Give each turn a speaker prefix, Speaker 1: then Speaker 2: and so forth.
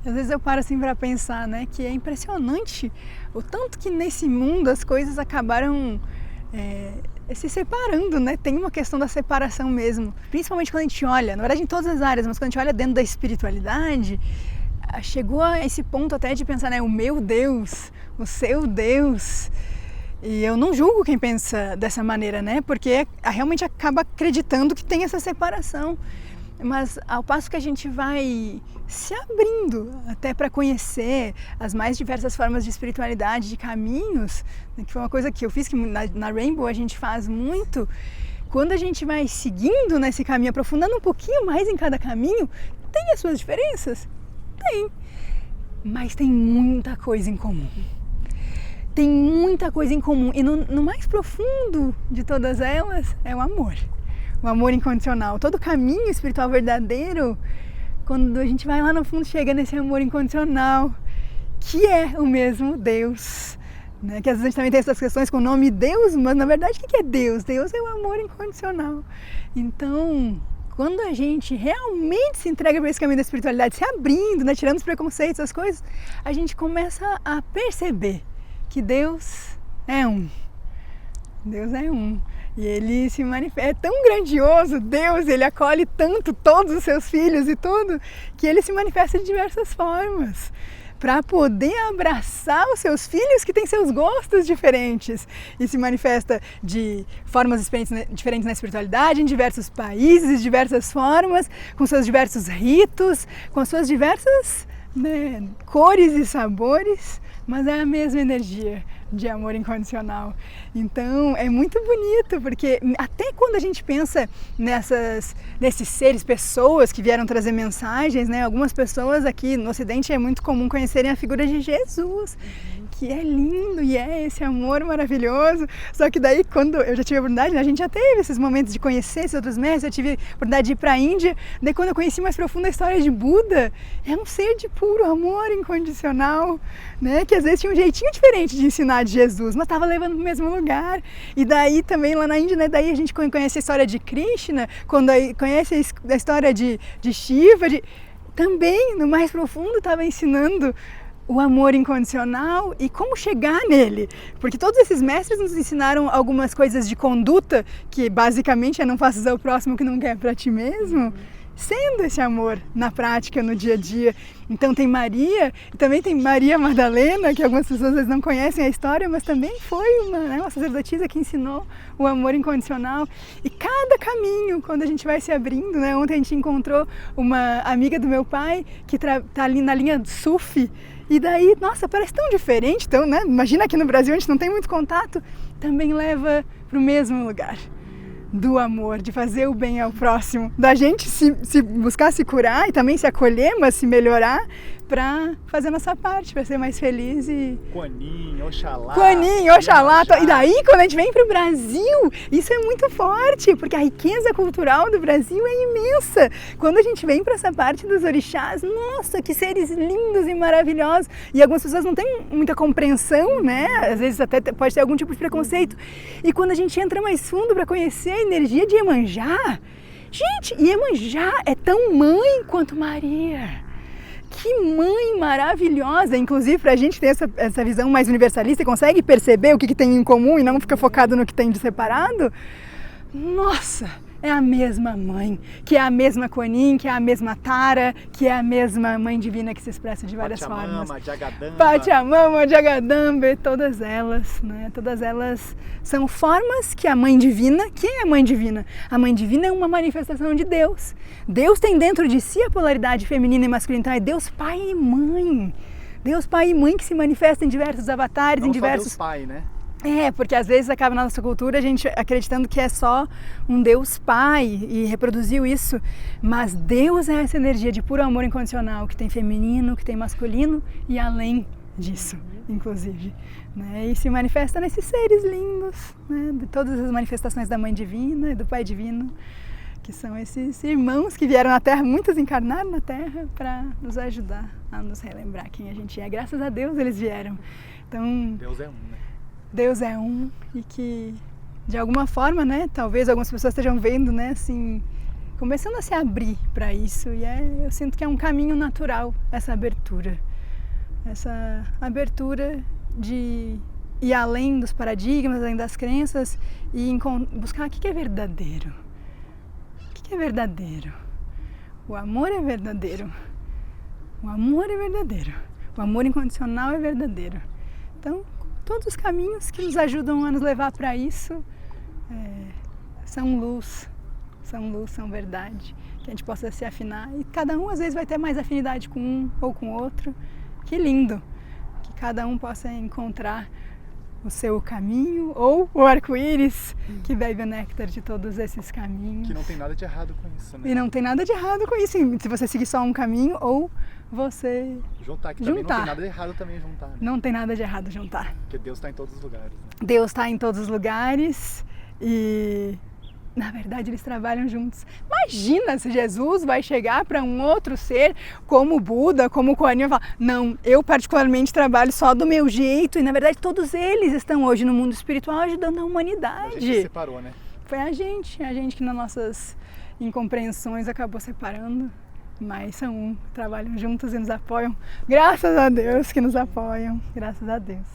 Speaker 1: Às vezes eu paro assim para pensar, né, que é impressionante o tanto que nesse mundo as coisas acabaram se separando, né? Tem uma questão da separação mesmo, principalmente quando a gente olha, na verdade em todas as áreas, mas quando a gente olha dentro da espiritualidade, chegou a esse ponto até de pensar, né, o meu Deus, o seu Deus. E eu não julgo quem pensa dessa maneira, né? Porque realmente acaba acreditando que tem essa separação. Mas ao passo que a gente vai se abrindo até para conhecer as mais diversas formas de espiritualidade, de caminhos, né, que foi uma coisa que eu fiz, que na Rainbow a gente faz muito, quando a gente vai seguindo nesse caminho, aprofundando um pouquinho mais em cada caminho, tem as suas diferenças? Tem, mas tem muita coisa em comum. Tem muita coisa em comum e no mais profundo de todas elas é o amor. O amor incondicional. Todo caminho espiritual verdadeiro, quando a gente vai lá no fundo, chega nesse amor incondicional, que é o mesmo Deus. Né? Que às vezes a gente também tem essas questões com o nome Deus, mas na verdade o que é Deus? Deus é o amor incondicional. Então, quando a gente realmente se entrega para esse caminho da espiritualidade, se abrindo, né? Tirando os preconceitos, as coisas, a gente começa a perceber que Deus é um. Deus é um. E ele se manifesta, é tão grandioso, Deus, ele acolhe tanto todos os seus filhos e tudo, que ele se manifesta de diversas formas, para poder abraçar os seus filhos que têm seus gostos diferentes, e se manifesta de formas diferentes na espiritualidade, em diversos países, de diversas formas, com seus diversos ritos, com suas diversas, né, cores e sabores, mas é a mesma energia de amor incondicional. Então é muito bonito, porque até quando a gente pensa nesses seres, pessoas que vieram trazer mensagens, né? Algumas pessoas aqui no Ocidente é muito comum conhecerem a figura de Jesus, que é lindo e é esse amor maravilhoso. Só que daí, quando eu já tive a oportunidade, né, a gente já teve esses momentos de conhecer esses outros mestres, eu tive a oportunidade de ir para a Índia, daí quando eu conheci mais profundo a história de Buda, é um ser de puro amor incondicional, né? Que às vezes tinha um jeitinho diferente de ensinar de Jesus, mas estava levando para o mesmo lugar. E daí também lá na Índia, né, daí a gente conhece a história de Krishna, quando conhece a história de Shiva, também no mais profundo estava ensinando o amor incondicional e como chegar nele, porque todos esses mestres nos ensinaram algumas coisas de conduta, que basicamente é não faças ao próximo o que não quer para ti mesmo, sendo esse amor na prática, no dia a dia. Então tem Maria, e também tem Maria Madalena, que algumas pessoas às vezes não conhecem a história, mas também foi uma sacerdotisa que ensinou o amor incondicional. E cada caminho, quando a gente vai se abrindo, né? Ontem a gente encontrou uma amiga do meu pai que está ali na linha Sufi, e daí, nossa, parece tão diferente, então, né? Imagina aqui no Brasil a gente não tem muito contato, também leva para o mesmo lugar do amor, de fazer o bem ao próximo, da gente se buscar se curar e também se acolher, mas se melhorar para fazer a nossa parte, para ser mais feliz e...
Speaker 2: Kuan-Yin, Oxalá.
Speaker 1: Kuan-Yin, Oxalá. E daí, quando a gente vem para o Brasil, isso é muito forte, porque a riqueza cultural do Brasil é imensa. Quando a gente vem para essa parte dos orixás, nossa, que seres lindos e maravilhosos. E algumas pessoas não têm muita compreensão, né? Às vezes até pode ter algum tipo de preconceito. E quando a gente entra mais fundo para conhecer a energia de Iemanjá, gente, Iemanjá é tão mãe quanto Maria. Que mãe maravilhosa, inclusive para a gente ter essa visão mais universalista e consegue perceber o que tem em comum e não fica focado no que tem de separado. Nossa, é a mesma mãe, que é a mesma Kuan-Yin, que é a mesma Tara, que é a mesma mãe divina que se expressa de várias formas. Pachamama, Jagadamba, todas elas, né? Todas elas são formas que a mãe divina, quem é a mãe divina? A mãe divina é uma manifestação de Deus. Deus tem dentro de si a polaridade feminina e masculina, então é Deus Pai e Mãe. Deus Pai e Mãe que se manifesta em diversos avatares,
Speaker 2: não
Speaker 1: em diversos...
Speaker 2: Deus Pai, né?
Speaker 1: Porque às vezes acaba na nossa cultura a gente acreditando que é só um Deus Pai e reproduziu isso, mas Deus é essa energia de puro amor incondicional, que tem feminino, que tem masculino e além disso, inclusive, né? E se manifesta nesses seres lindos, né? De todas as manifestações da Mãe Divina e do Pai Divino, que são esses irmãos que vieram na Terra, muitos encarnaram na Terra para nos ajudar a nos relembrar quem a gente é. Graças a Deus eles vieram. Então,
Speaker 2: Deus é um, né?
Speaker 1: Deus é um e que, de alguma forma, né, talvez algumas pessoas estejam vendo, né, assim, começando a se abrir para isso, e eu sinto que é um caminho natural essa abertura de ir além dos paradigmas, além das crenças e buscar o que é verdadeiro. O que é verdadeiro? O amor é verdadeiro. O amor é verdadeiro. O amor incondicional é verdadeiro. Então, todos os caminhos que nos ajudam a nos levar para isso são luz, são verdade. Que a gente possa se afinar. E cada um, às vezes, vai ter mais afinidade com um ou com o outro. Que lindo! Que cada um possa encontrar o seu caminho ou o arco-íris que bebe o néctar de todos esses caminhos.
Speaker 2: Que não tem nada de errado com isso, né?
Speaker 1: E não tem nada de errado com isso, se você seguir só um caminho ou você
Speaker 2: juntar, que também não tem nada de errado também juntar. Né?
Speaker 1: Não tem nada de errado juntar.
Speaker 2: Porque Deus está em todos os lugares. Né?
Speaker 1: Deus está em todos os lugares e, na verdade, eles trabalham juntos. Imagina se Jesus vai chegar para um outro ser, como o Buda, como o Kuan Yin, e falar, não, eu particularmente trabalho só do meu jeito, e na verdade todos eles estão hoje no mundo espiritual ajudando a humanidade.
Speaker 2: A gente se separou, né?
Speaker 1: Foi a gente que nas nossas incompreensões acabou separando, mas são um, trabalham juntos e nos apoiam. Graças a Deus que nos apoiam, graças a Deus.